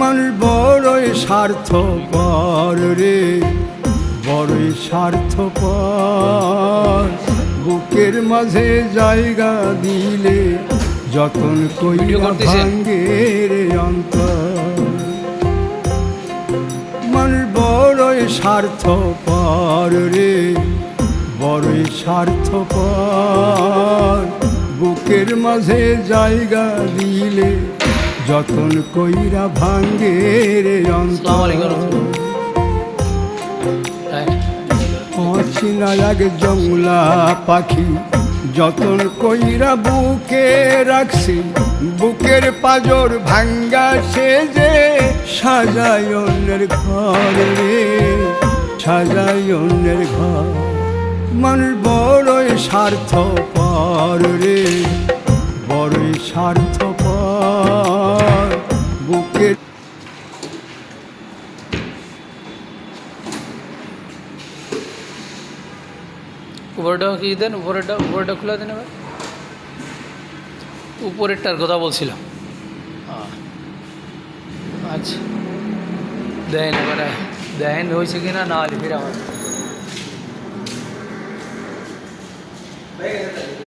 মানুষ বড়ই স্বার্থপর রে, বড়ই স্বার্থপর। বুকের মাঝে জায়গা দিলে যতন কইরা ভাঙ্গে রে অন্তর। মানুষ বড়ই স্বার্থপর রে, বড়ই স্বার্থপর। বুকের মাঝে জায়গা দিলে যতন কইরা ভাঙ্গে রে অন্তর। অচিনা লাগে জংলা পাখি যতন কইরা বুকে রাখছি, বুকের পাজর ভাঙ্গা সে যে সাজায় অন্যের ঘর রে, সাজায় অন্যের ঘর। মানুষ বড়ই স্বার্থপর রে, বড়ই স্বার্থপর। বুকের উপরেটা কি দেন, উপরেটা খুলে দেন। এবার উপরেরটার কথা বলছিলাম। আচ্ছা দেন, এবারে দেখেন হয়েছে কিনা, না হলে ফির আমার